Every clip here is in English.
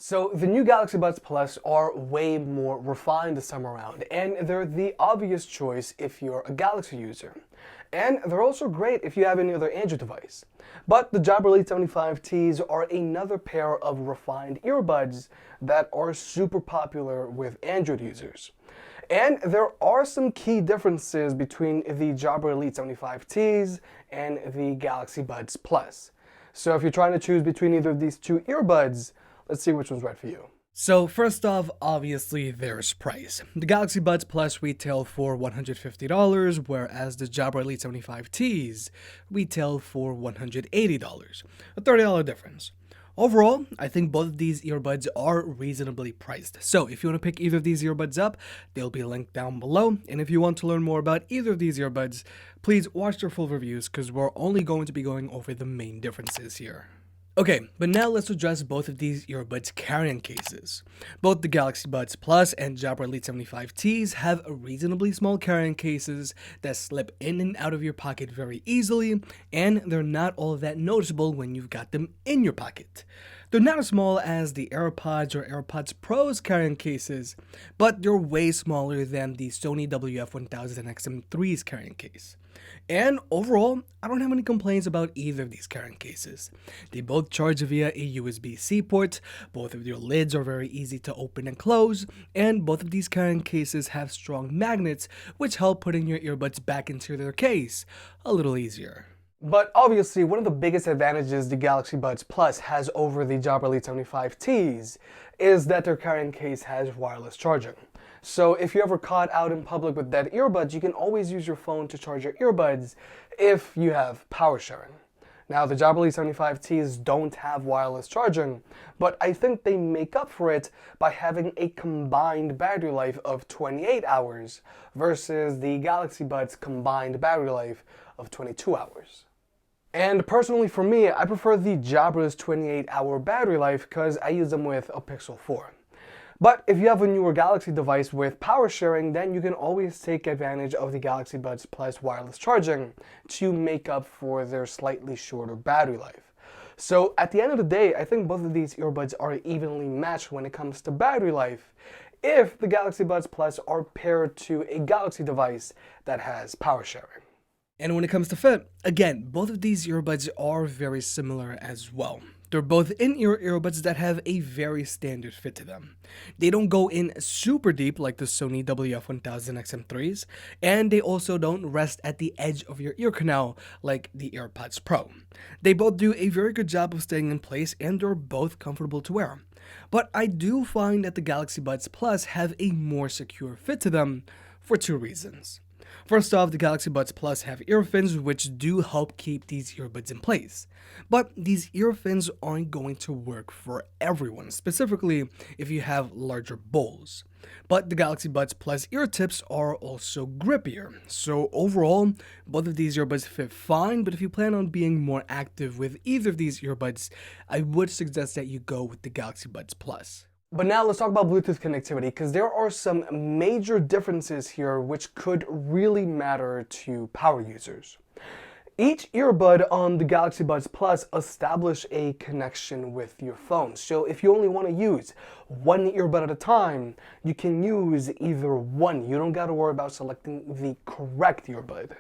So the new Galaxy Buds Plus are way more refined this time around, and they're the obvious choice if you're a Galaxy user. And they're also great if you have any other Android device. But the Jabra Elite 75Ts are another pair of refined earbuds that are super popular with Android users. And there are some key differences between the Jabra Elite 75Ts and the Galaxy Buds Plus. So if you're trying to choose between either of these two earbuds, let's see which one's right for you. So first off, obviously there's price. The Galaxy Buds Plus retail for $150, whereas the Jabra Elite 75Ts retail for $180, a $30 difference. Overall, I think both of these earbuds are reasonably priced. So if you want to pick either of these earbuds up, they'll be linked down below. And if you want to learn more about either of these earbuds, please watch their full reviews because we're only going to be going over the main differences here. Okay, but now let's address both of these earbuds carrying cases. Both the Galaxy Buds Plus and Jabra Elite 75Ts have reasonably small carrying cases that slip in and out of your pocket very easily, and they're not all that noticeable when you've got them in your pocket. They're not as small as the AirPods or AirPods Pro's carrying cases, but they're way smaller than the Sony WF-1000 XM3's carrying case. And overall, I don't have any complaints about either of these carrying cases. They both charge via a USB-C port, both of their lids are very easy to open and close, and both of these carrying cases have strong magnets which help putting your earbuds back into their case a little easier. But obviously, one of the biggest advantages the Galaxy Buds Plus has over the Jabra Elite 75Ts is that their carrying case has wireless charging. So if you're ever caught out in public with dead earbuds, you can always use your phone to charge your earbuds if you have power sharing. Now, the Jabra Elite 75Ts don't have wireless charging, but I think they make up for it by having a combined battery life of 28 hours versus the Galaxy Buds combined battery life of 22 hours. And personally for me, I prefer the Jabra's 28-hour battery life because I use them with a Pixel 4. But if you have a newer Galaxy device with power sharing, then you can always take advantage of the Galaxy Buds Plus wireless charging to make up for their slightly shorter battery life. So at the end of the day, I think both of these earbuds are evenly matched when it comes to battery life if the Galaxy Buds Plus are paired to a Galaxy device that has power sharing. And when it comes to fit, again, both of these earbuds are very similar as well. They're both in-ear earbuds that have a very standard fit to them. They don't go in super deep like the Sony WF-1000 XM3s, and they also don't rest at the edge of your ear canal like the AirPods Pro. They both do a very good job of staying in place, and they're both comfortable to wear. But I do find that the Galaxy Buds Plus have a more secure fit to them for two reasons. First off, the Galaxy Buds Plus have ear fins which do help keep these earbuds in place. But these ear fins aren't going to work for everyone, specifically if you have larger bowls. But the Galaxy Buds Plus ear tips are also grippier, so overall, both of these earbuds fit fine, but if you plan on being more active with either of these earbuds, I would suggest that you go with the Galaxy Buds Plus. But now let's talk about Bluetooth connectivity because there are some major differences here which could really matter to power users. Each earbud on the Galaxy Buds Plus establish a connection with your phone. So if you only want to use one earbud at a time, you can use either one. You don't got to worry about selecting the correct earbud.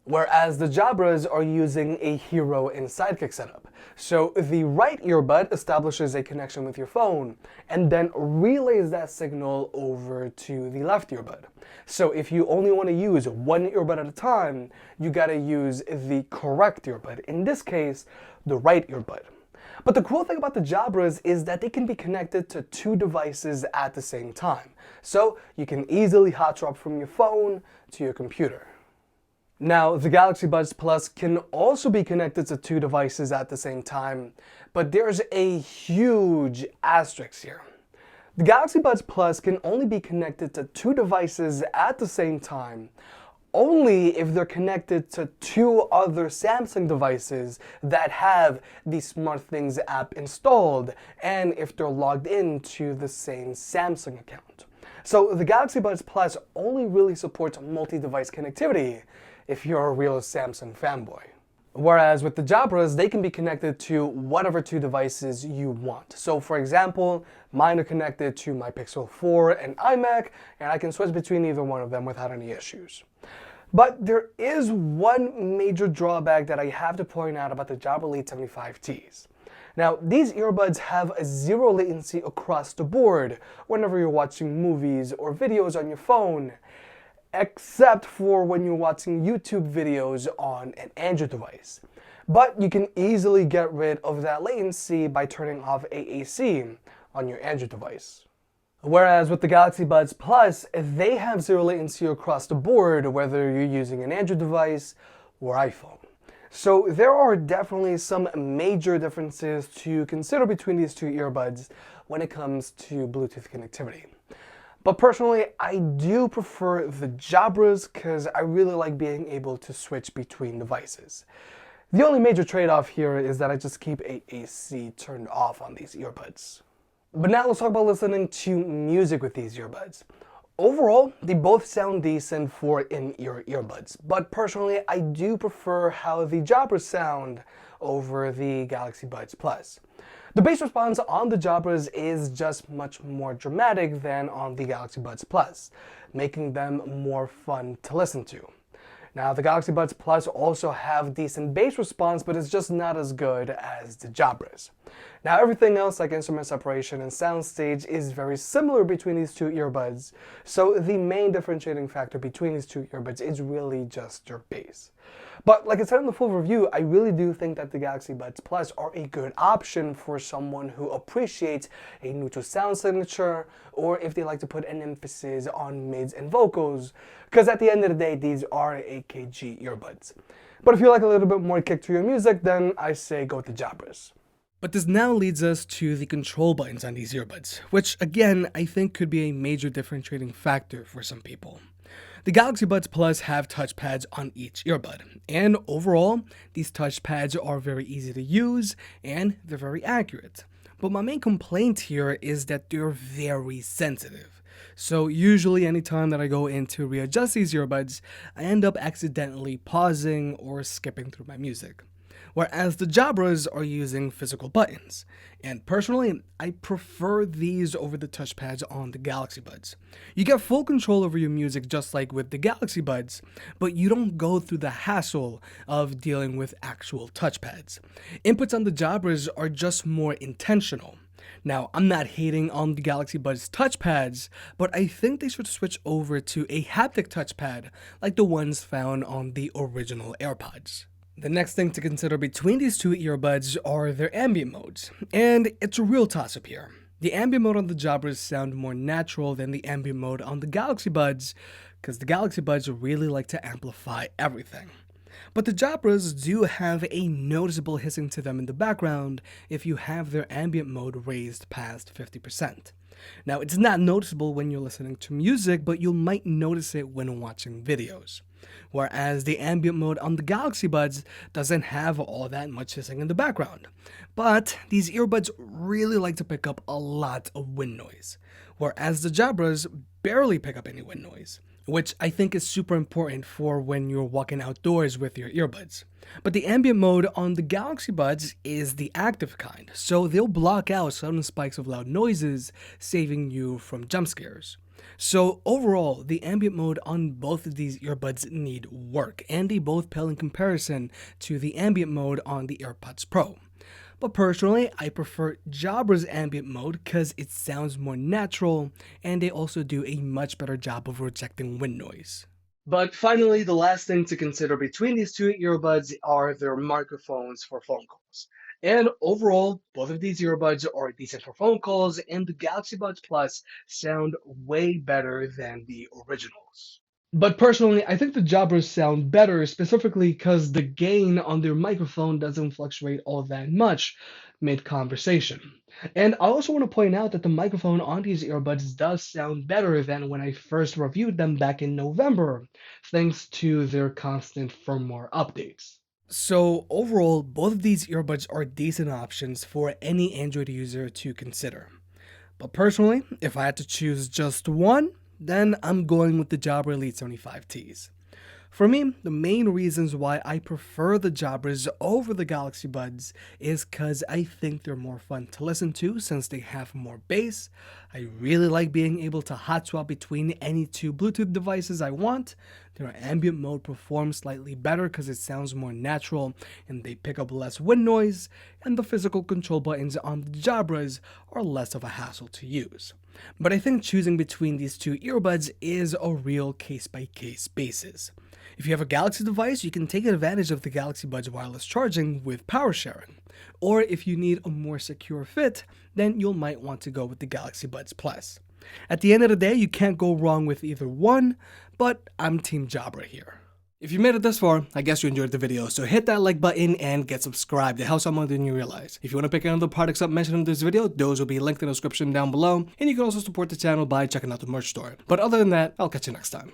Whereas the Jabras are using a Hero and Sidekick setup. So the right earbud establishes a connection with your phone and then relays that signal over to the left earbud. So if you only want to use one earbud at a time, you gotta use the correct earbud. In this case, the right earbud. But the cool thing about the Jabras is that they can be connected to two devices at the same time. So you can easily hot swap from your phone to your computer. Now, the Galaxy Buds Plus can also be connected to two devices at the same time, but there's a huge asterisk here. The Galaxy Buds Plus can only be connected to two devices at the same time, only if they're connected to two other Samsung devices that have the SmartThings app installed, and if they're logged into the same Samsung account. So the Galaxy Buds Plus only really supports multi-device connectivity if you're a real Samsung fanboy. Whereas with the Jabras, they can be connected to whatever two devices you want. So for example, mine are connected to my Pixel 4 and iMac, and I can switch between either one of them without any issues. But there is one major drawback that I have to point out about the Jabra Elite 75Ts. Now, these earbuds have a zero latency across the board whenever you're watching movies or videos on your phone, except for when you're watching YouTube videos on an Android device. But you can easily get rid of that latency by turning off AAC on your Android device. Whereas with the Galaxy Buds Plus, they have zero latency across the board, whether you're using an Android device or iPhone. So there are definitely some major differences to consider between these two earbuds when it comes to Bluetooth connectivity. But personally, I do prefer the Jabras because I really like being able to switch between devices. The only major trade-off here is that I just keep AAC turned off on these earbuds. But now let's talk about listening to music with these earbuds. Overall, they both sound decent for in-ear earbuds, but personally, I do prefer how the Jabras sound over the Galaxy Buds Plus. The bass response on the Jabras is just much more dramatic than on the Galaxy Buds Plus, making them more fun to listen to. Now, the Galaxy Buds Plus also have decent bass response, but it's just not as good as the Jabras. Now, everything else like instrument separation and soundstage is very similar between these two earbuds, so the main differentiating factor between these two earbuds is really just your bass. But like I said in the full review, I really do think that the Galaxy Buds Plus are a good option for someone who appreciates a neutral sound signature, or if they like to put an emphasis on mids and vocals, because at the end of the day, these are AKG earbuds. But if you like a little bit more kick to your music, then I say go with the Jabras. But this now leads us to the control buttons on these earbuds, which again, I think could be a major differentiating factor for some people. The Galaxy Buds Plus have touchpads on each earbud, and overall, these touchpads are very easy to use and they're very accurate. But my main complaint here is that they're very sensitive. So usually anytime that I go in to readjust these earbuds, I end up accidentally pausing or skipping through my music. Whereas the Jabras are using physical buttons. And personally, I prefer these over the touchpads on the Galaxy Buds. You get full control over your music just like with the Galaxy Buds, but you don't go through the hassle of dealing with actual touchpads. Inputs on the Jabras are just more intentional. Now, I'm not hating on the Galaxy Buds touchpads, but I think they should switch over to a haptic touchpad like the ones found on the original AirPods. The next thing to consider between these two earbuds are their ambient modes, and it's a real toss-up here. The ambient mode on the Jabras sound more natural than the ambient mode on the Galaxy Buds, because the Galaxy Buds really like to amplify everything. But the Jabras do have a noticeable hissing to them in the background if you have their ambient mode raised past 50%. Now, it's not noticeable when you're listening to music, but you might notice it when watching videos. Whereas the ambient mode on the Galaxy Buds doesn't have all that much hissing in the background. But these earbuds really like to pick up a lot of wind noise, whereas the Jabras barely pick up any wind noise, which I think is super important for when you're walking outdoors with your earbuds. But the ambient mode on the Galaxy Buds is the active kind, so they'll block out sudden spikes of loud noises, saving you from jump scares. So overall, the ambient mode on both of these earbuds need work, and they both pale in comparison to the ambient mode on the AirPods Pro. But personally, I prefer Jabra's ambient mode because it sounds more natural, and they also do a much better job of rejecting wind noise. But finally, the last thing to consider between these two earbuds are their microphones for phone calls. And overall, both of these earbuds are decent for phone calls, and the Galaxy Buds Plus sound way better than the originals. But personally, I think the Jabras sound better, specifically because the gain on their microphone doesn't fluctuate all that much mid-conversation. And I also want to point out that the microphone on these earbuds does sound better than when I first reviewed them back in November, thanks to their constant firmware updates. So overall, both of these earbuds are decent options for any Android user to consider. But personally, if I had to choose just one, then I'm going with the Jabra Elite 75Ts. For me, the main reasons why I prefer the Jabras over the Galaxy Buds is because I think they're more fun to listen to since they have more bass. I really like being able to hot swap between any two Bluetooth devices I want. Their ambient mode performs slightly better because it sounds more natural and they pick up less wind noise, and the physical control buttons on the Jabras are less of a hassle to use. But I think choosing between these two earbuds is a real case-by-case basis. If you have a Galaxy device, you can take advantage of the Galaxy Buds wireless charging with power sharing. Or if you need a more secure fit, then you might want to go with the Galaxy Buds Plus. At the end of the day, you can't go wrong with either one, but I'm Team Jabra here. If you made it this far, I guess you enjoyed the video, so hit that like button and get subscribed. It helps out more than you realize. If you want to pick any of the products up mentioned in this video, those will be linked in the description down below, and you can also support the channel by checking out the merch store. But other than that, I'll catch you next time.